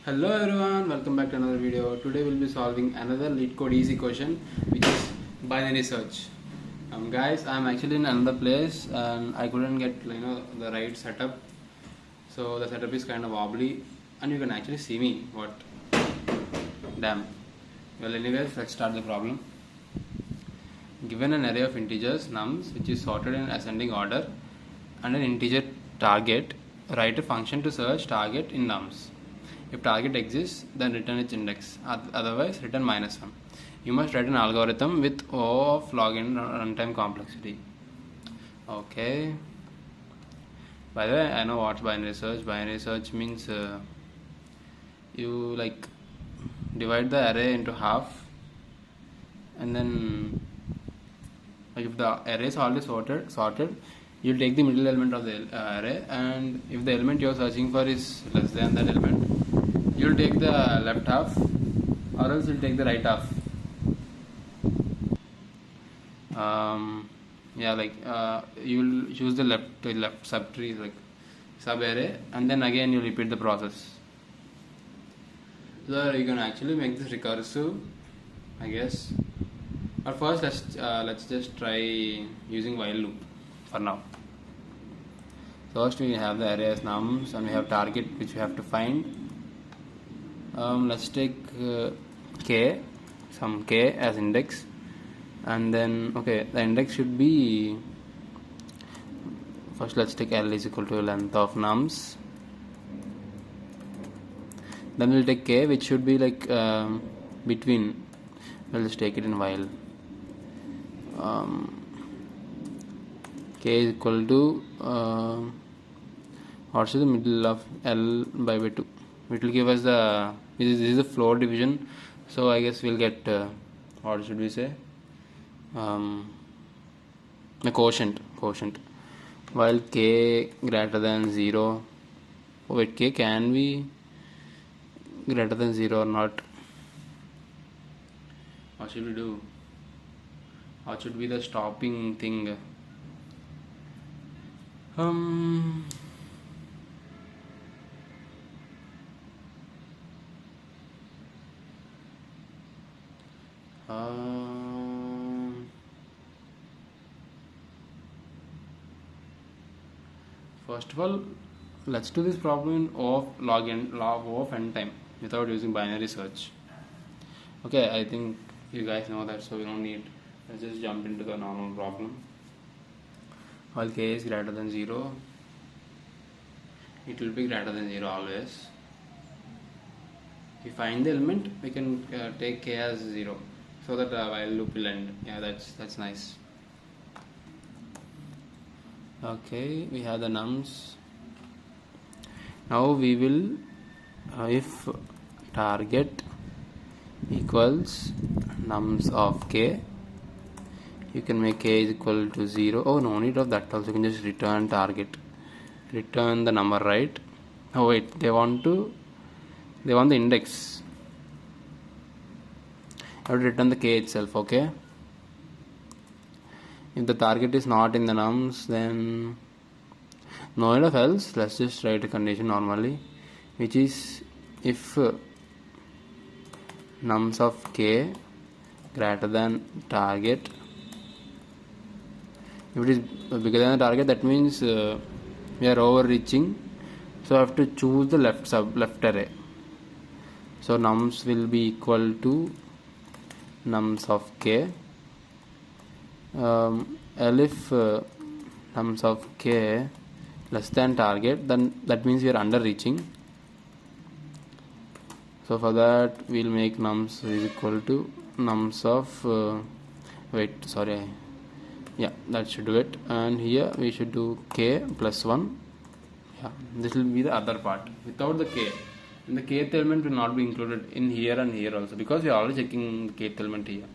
Hello everyone, welcome back to another video. Today we'll be solving another LeetCode easy question, which is binary search. Guys, I'm actually in another place and I couldn't get the right setup, so the setup is kind of wobbly and you can actually see me. What? Damn. Well, anyways, let's start the problem. Given an array of integers nums which is sorted in ascending order and an integer target, write a function to search target in nums. If target exists, then return its index, otherwise return -1. You must write an algorithm with O of log n runtime complexity. Okay. By the way, I know what's binary search. Binary search means you divide the array into half, and then if the array is already sorted, you'll take the middle element of the array, and if the element you're searching for is less than that element, you'll take the left half, or else you'll take the right half. You'll choose the left subtree, like sub array, and then again you repeat the process. So you can actually make this recursive, I guess. But first, let's just try using while loop for now. First, we have the array as nums, and we have target which we have to find. Let's take some k as index, and then the index should be, first let's take L is equal to length of nums, then we'll take k which should be between, we'll just take it in while, k is equal to what's the middle of L by 2. It will give us this is a floor division, so I guess we'll get what should we say, a quotient, while k greater than 0. K can be greater than 0 or not? What should we do? What should be the stopping thing? First of all, let's do this problem in O of n time without using binary search. Okay, I think you guys know that, so we don't need. Let's just jump into the normal problem. While k is greater than 0, it will be greater than 0 always. If we find the element, we can take k as 0, so that while loop will end. Yeah, that's nice. Okay, we have the nums. Now we will, if target equals nums of k, you can make k is equal to 0. Oh, no need of that also. You can just return target, return the number, right? Oh wait, they want the index. I have to return the k itself. Okay. If the target is not in the nums, then no need of else. Let's just write a condition normally, which is if nums of k greater than target. If it is bigger than the target, that means we are overreaching, so I have to choose the left array. So nums will be equal to nums of k. If nums of k less than target, then that means we are under reaching. So for that, we'll make nums is equal to nums of that should do it, and here we should do k plus 1. Yeah, this will be the other part without the k, and the kth element will not be included in here and here also, because we are already checking the kth element here.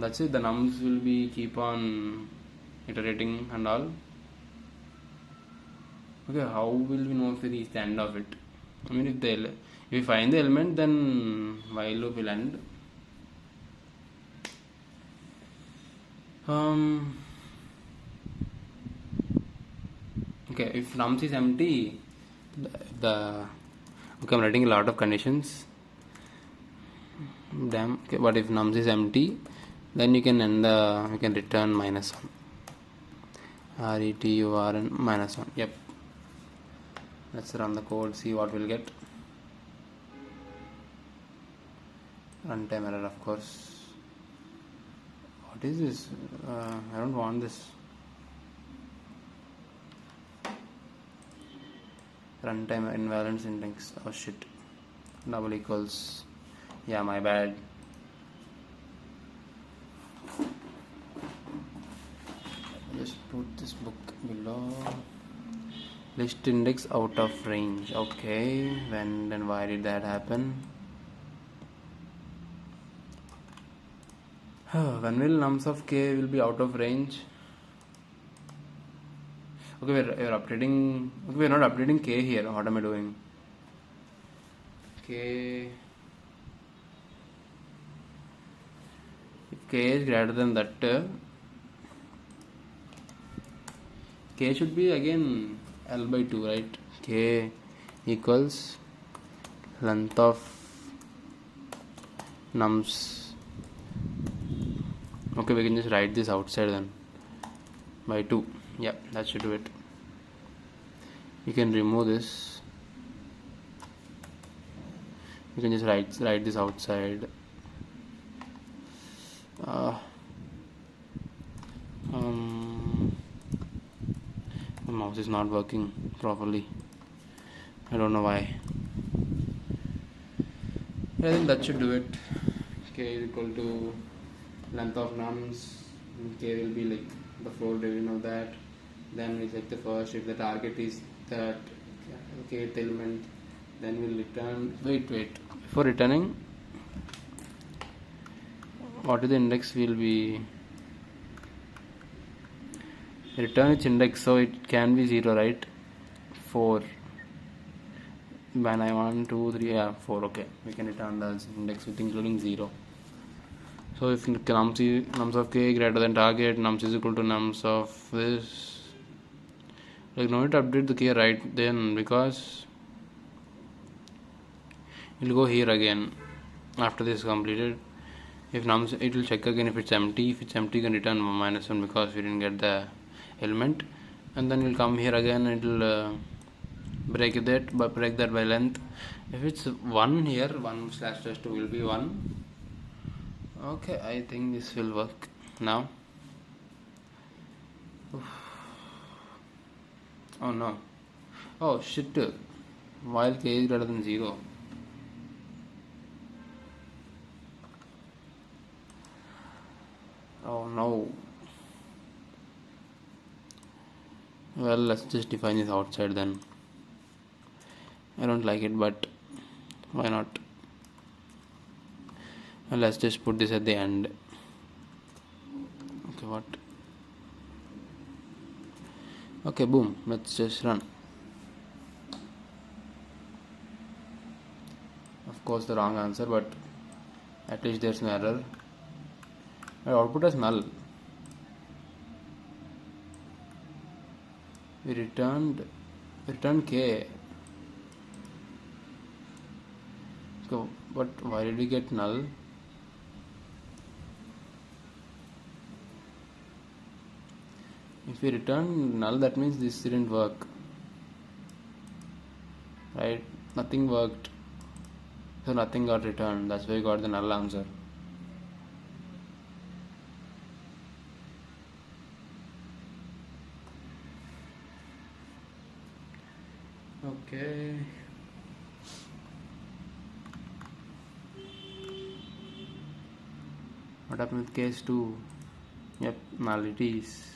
That's it. The nums will be keep on iterating and all. Okay, how will we know if it is the end of it? I mean, if we find the element, then while loop will end. Okay, if nums is empty, the Okay, I'm writing a lot of conditions. Damn. Okay, what if nums is empty? Then you can end the, you can return -1. return -1. Yep. Let's run the code, see what we'll get. Runtime error, of course. What is this? I don't want this. Runtime invalid syntax. Oh shit. Double equals. Yeah, my bad. Just put this book below. List index out of range. Okay, when and why did that happen? When will nums of k will be out of range? Okay, we're updating. Okay, we're not updating k here. What am I doing? K. If k is greater than that, k should be again L by 2, right? K equals length of nums. Okay, we can just write this outside then by 2. Yeah, that should do it. You can remove this. You can just write this outside. The mouse is not working properly. I don't know why. I think that should do it. K is equal to length of nums. K will be like the floor division of that. Then we check the first. If the target is that kth element, then we'll return. Wait. Before returning, what is the index will be? Return its index, so it can be 0, right? 4. When I 1, 2, 3, yeah, 4. Okay, we can return the index with including 0. So if nums of k greater than target, nums is equal to nums of this. Like, no need to update the k right then, because it will go here again after this is completed. If nums, it will check again if it's empty. If it's empty, you can return -1 because we didn't get the element, and then we'll come here again and it'll break that by length. If it's 1 here, 1/2 will be 1. Okay, I think this will work now. Oh no. Oh shit. While k is greater than 0. Oh no. Well, let's just define this outside then. I don't like it, but why not? Well, let's just put this at the end. Okay, what? Okay, boom. Let's just run. Of course, the wrong answer, but at least there's no error. Our output is null. We returned k. So, but why did we get null? If we return null, that means this didn't work, right? Nothing worked, so nothing got returned. That's why we got the null answer. Okay. What happened with case 2? Yep, null it is.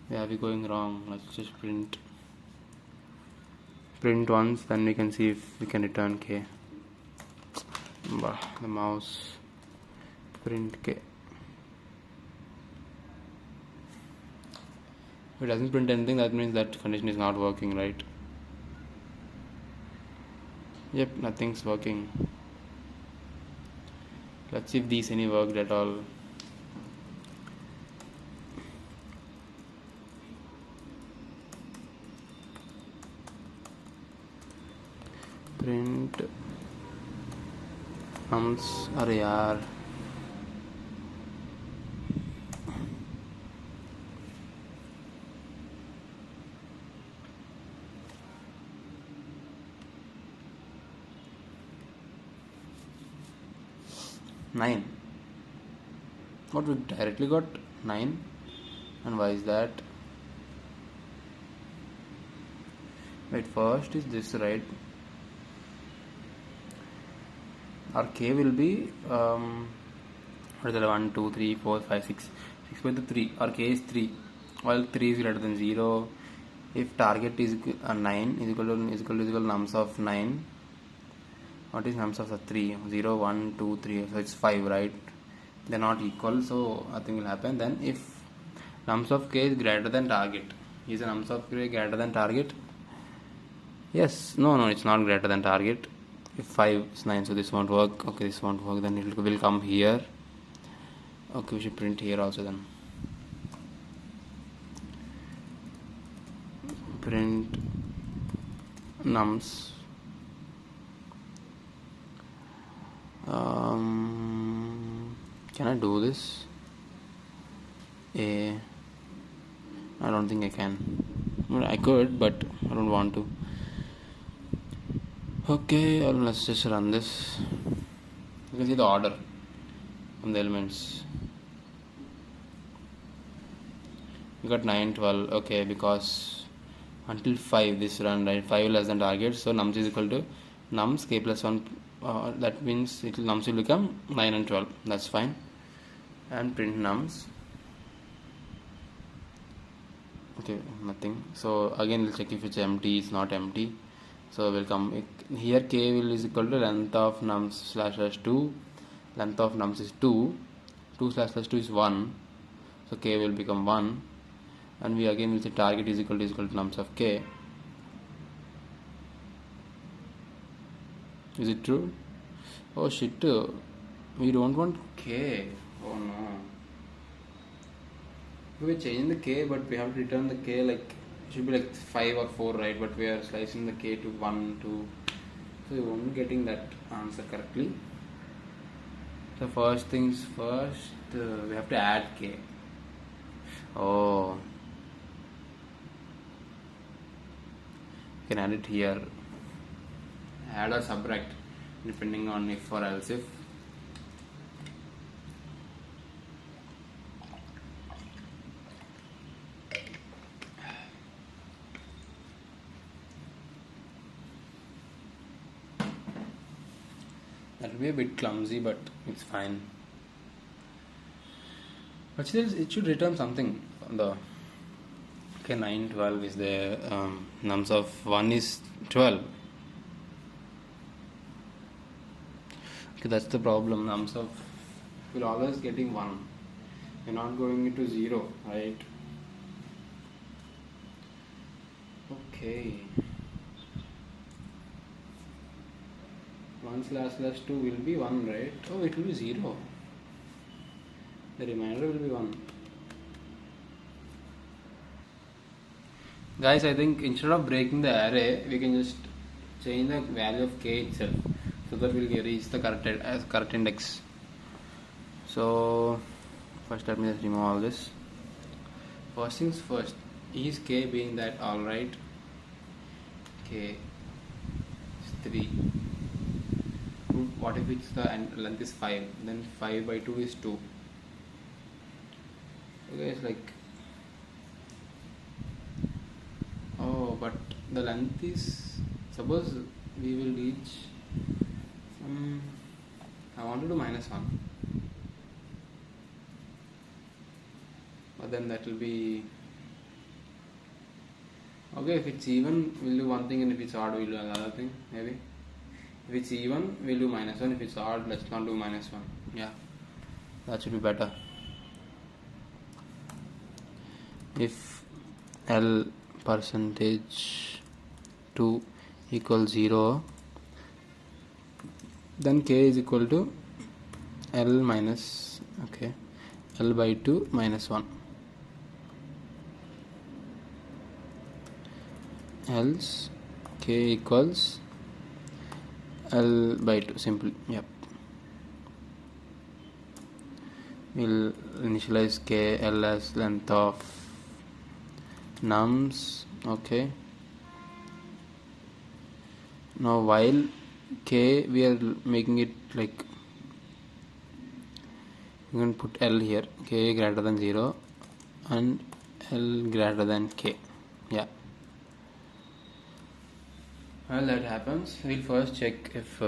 Where are we going wrong? Let's just print once, then we can see if we can return k. The mouse. Print k. If it doesn't print anything, that means that condition is not working, right? Yep, nothing's working. Let's see if these any worked at all. print nums. अरे यार nine. What, we directly got 9? And why is that? Wait, first is this, right? Our k will be what is that? 1 2 3 4 5 6 6 by the 3. Our k is 3, while 3 is greater than 0. If target is 9 is equal to nums of 9. What is nums of the 3? 0 1 2 3, so it's 5, right? They're not equal, so nothing will happen. Then if nums of k is greater than target, is the nums of k greater than target? Yes. No, it's not greater than target. If 5 is 9, so this won't work. Okay, this won't work. Then it will come here. Okay, we should print here also then. Print nums. Can I do this? I don't think I can. Well, I could, but I don't want to. Okay, let's just run this. You can see the order from the elements. We got 9 12. Okay, because until 5 this run, right? 5 less than target, so nums is equal to nums k plus 1. That means nums will become 9 and 12. That's fine. And print nums. Okay, nothing. So again we'll check if it's empty. It's not empty, so we'll come here. K will is equal to length of nums slash 2. Length of nums is 2. 2 slash 2 is 1, so k will become 1. And we again will say target is equal to nums of k. Is it true? Oh shit, we don't want k. Oh no, we're changing the k, but we have to return the k like it should be like 5 or 4, right? But we are slicing the k to 1 2, so we won't getting that answer correctly. So first things first, we have to add k. Oh, you can add it here. Add or subtract depending on if or else if. That will be a bit clumsy, but it's fine. But still, it should return something. The 9 12 is the nums of 1 is 12. Okay, that's the problem. Nums of will always getting 1. You're not going into 0, right? Okay. 1 slash 2 will be 1, right? Oh, it will be 0. The remainder will be 1. Guys, I think instead of breaking the array, we can just change the value of k itself, so that we'll reach the correct index. So first let me just remove all this. First things first, is k being that alright? K is 3. What if it's the length is 5? Then 5 by 2 is 2. Okay, it's like, oh, but the length is, suppose we will reach I want to do -1, but then that will be okay. If it's even, we'll do one thing, and if it's odd, we'll do another thing. Maybe if it's even, we'll do -1. If it's odd, let's not do -1. Yeah, that should be better. If L percentage 2 equals 0, then k is equal to L minus, okay, L by 2 minus 1. Else k equals L by 2 simple. Yep, we'll initialize k L as length of nums. Okay, now while k we are making it like you can put L here, k greater than 0 and L greater than k. Yeah, while that happens, we'll first check if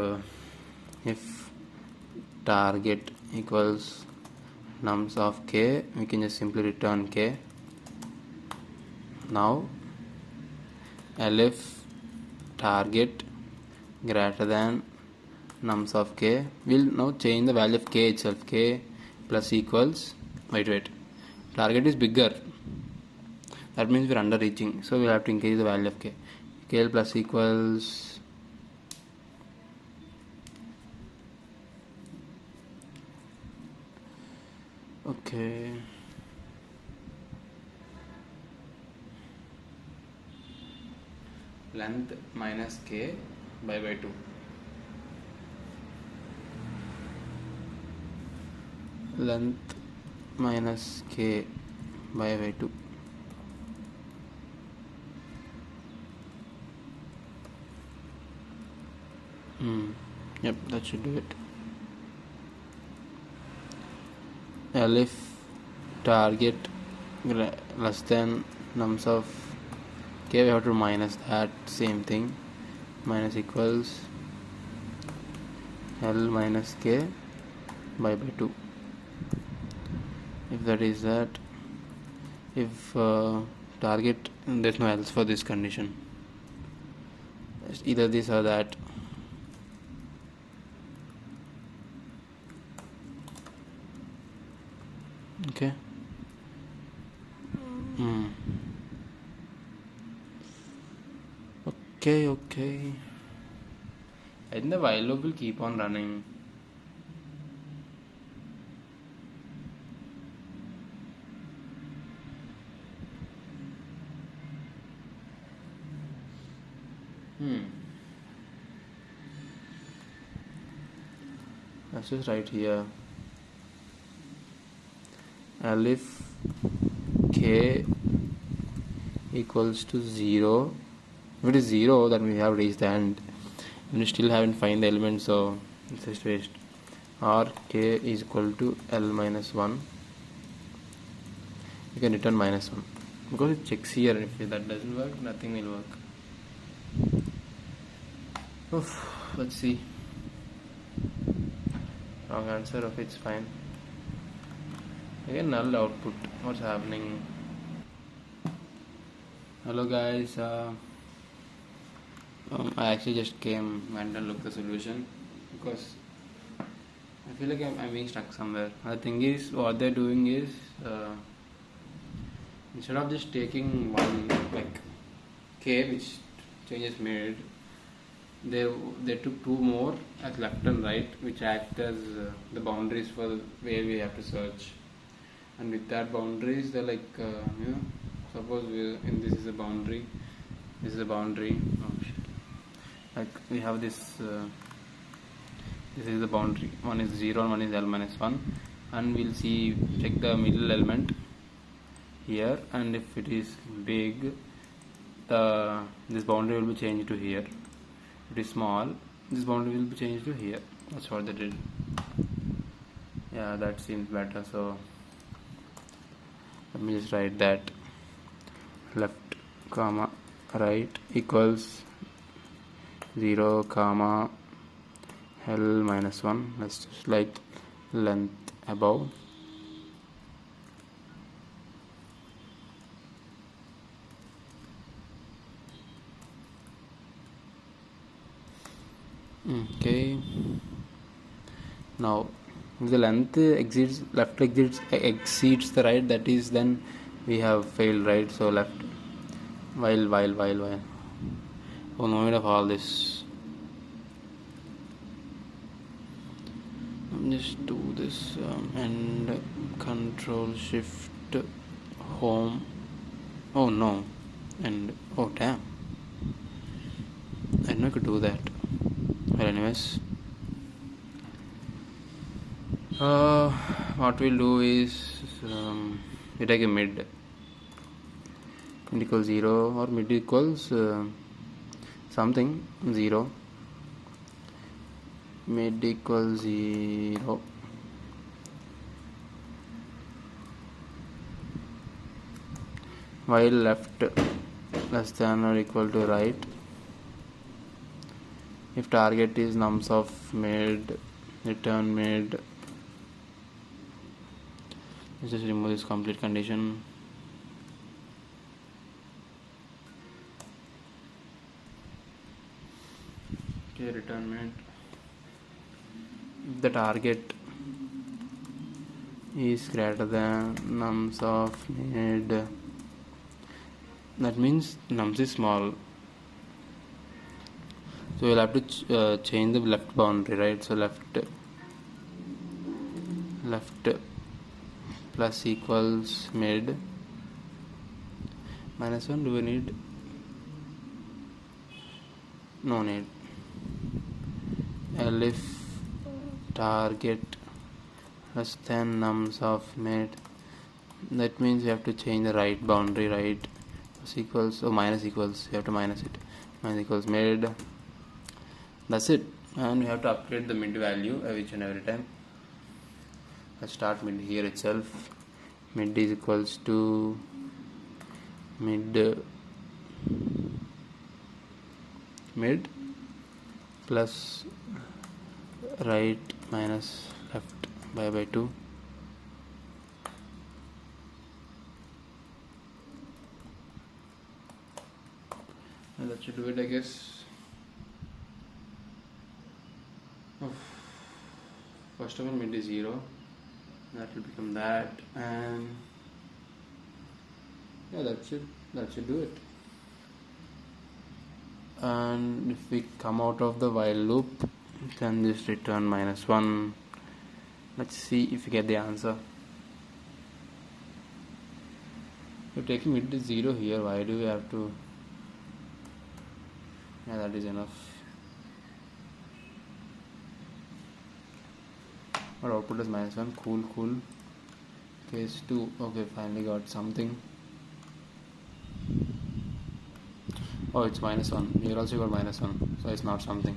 target equals nums of k, we can just simply return k. Now elif target greater than nums of k, we'll now change the value of k itself, k plus equals wait, target is bigger, that means we're under reaching, so we'll have to increase the value of k. K plus equals okay, length minus k by 2. Length minus k by 2. Yep, that should do it. Elif target less than nums of k, we have to minus that same thing, minus equals L minus k by 2. If that is that, if target, there's no else for this condition, it's either this or that. Okay. Okay. I think the while loop will keep on running. That's just right here. Elif k equals to 0. If it is 0, then we have reached the end, and we still haven't find the element, so it's just waste. Or k is equal to L minus 1. You can return minus 1 because it checks here. If that doesn't work, nothing will work. Let's see. Wrong answer. Okay, it's fine. Again, null output. What's happening? Hello guys. I actually just came and looked the solution because I feel like I'm being stuck somewhere. The thing is, what they're doing is instead of just taking one like k, which changes made, they took two more as left and right, which act as the boundaries for where we have to search. And with that boundaries, they're like suppose this is a boundary, this is a boundary. Oh shit! Like we have this. This is the boundary. One is 0 and one is L minus 1, and we'll check the middle element here, and if it is big, this boundary will be changed to here. If it is small, this boundary will be changed to here. That's what they did. Yeah, that seems better. So let me just write that left comma right equals 0 comma L minus 1. Let's just like length above. Okay, now if the length exceeds the right, that is then we have failed, right? So left while oh, no need of all this. Just do this and control shift home. Oh no, and oh damn, I didn't know I could do that. Well, anyways. What we'll do is we take a mid equals 0 or mid equals something 0, mid equals 0, while left less than or equal to right. If target is nums of mid, return mid. Let's just remove this complete condition. Okay, return mid. If the target is greater than nums of mid, that means nums is small. So we'll have to change the left boundary, right? So left plus equals mid minus 1. Do we need? No need. If target less than nums of mid, that means you have to change the right boundary, right? Plus equals, minus equals, you have to minus it. Minus equals mid. That's it. And we have to update the mid value each and every time. Let's start mid here itself. Mid is equals to mid plus right minus left by 2. And that should do it, I guess. First of all, mid is 0. That will become that, and yeah, that should do it. And if we come out of the while loop, then just return minus 1. Let's see if we get the answer. We're taking mid to 0 here. Why do we have to? Yeah, that is enough. Our output is minus 1. Cool. Case 2. Okay, finally got something. Oh, it's minus 1. Here also got minus 1. So it's not something.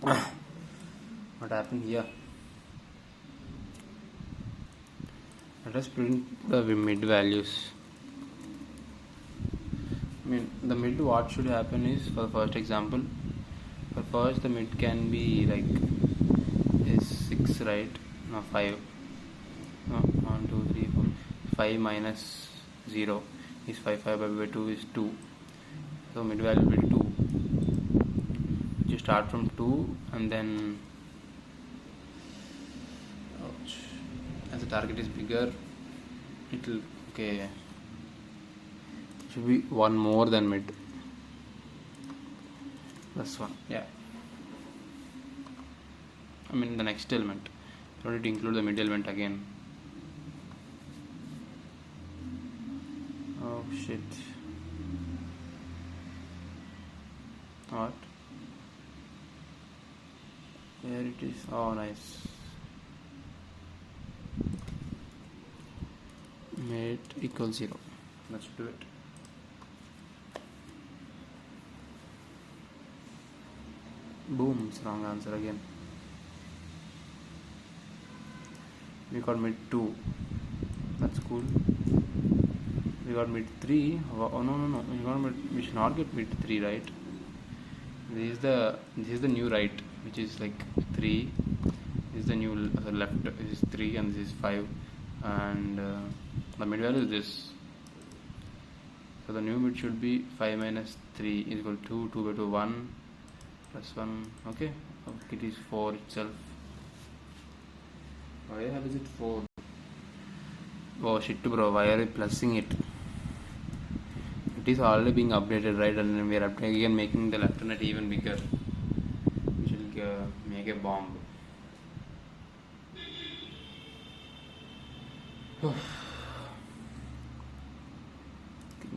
What happened here? Let us print the mid values. The mid, what should happen is, for the first example, for first the mid can be like is 6, right? No, 5. No, 1, 2, 3, 4. 5 minus 0 is 5. 5 by 2 is 2. So mid value will be 2. You start from 2 and then, ouch, as the target is bigger, it will, okay, should be 1 more than mid. Plus 1, yeah. I mean the next element. You don't need to include the mid element again. Oh shit. What? There it is. Oh, nice. Mid equals 0. Let's do it. Boom, it's wrong answer again. We got mid 2. That's cool. We got mid 3. Oh no. We should not get mid 3, right? This is the new right, which is like 3. This is the new left. This is 3 and this is 5. And the mid value is this. So the new mid should be 5 minus 3 is equal to 2 by 2, 1 plus 1. Okay, it is 4 itself. Why the hell is it 4? Oh shit bro, why are you plusing it? It is already being updated, right? And then we are again making the left net even bigger. We should make a bomb. Can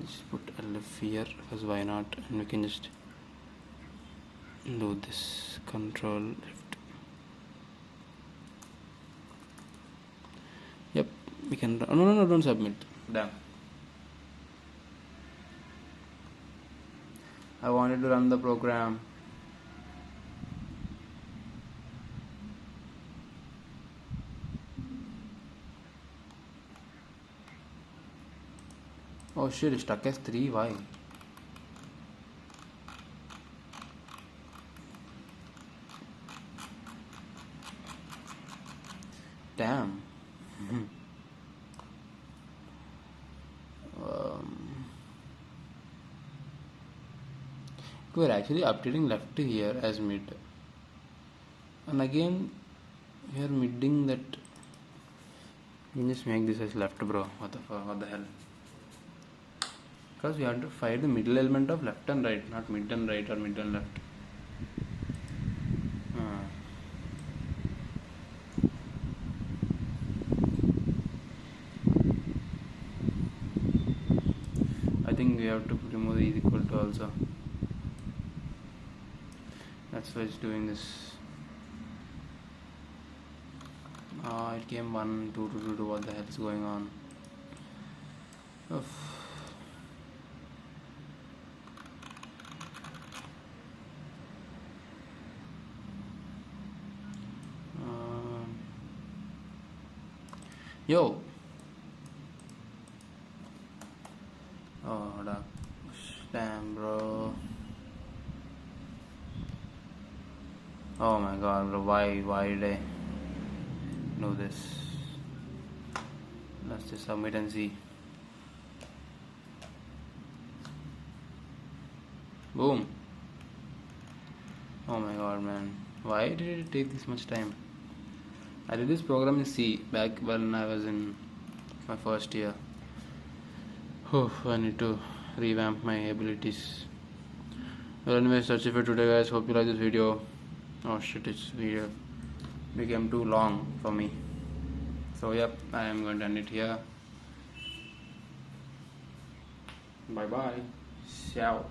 just put LF here, because why not? And we can just do this control left. Yep, we can run. No, don't submit. Damn. I wanted to run the program. Oh shit, it's stuck as 3. Why? Damn. We're actually updating left here as mid, and again we are midding that. You just make this as left, bro. What the hell? Because we have to find the middle element of left and right, not mid and right or mid and left. I think we have to remove the is equal to also. That's why it's doing this. It came 1, 2, 2, 2. What the hell is going on? Oof. Yo. Oh, damn, bro. Oh my god, bro. Why did I do this? Let's just submit and see. Boom. Oh my god, man. Why did it take this much time? I did this program in C back when I was in my first year. Oh, I need to revamp my abilities. Well, anyways, that's it for today, guys. Hope you like this video. Oh shit, this video became too long for me. So yep, I am going to end it here. Bye bye. Ciao.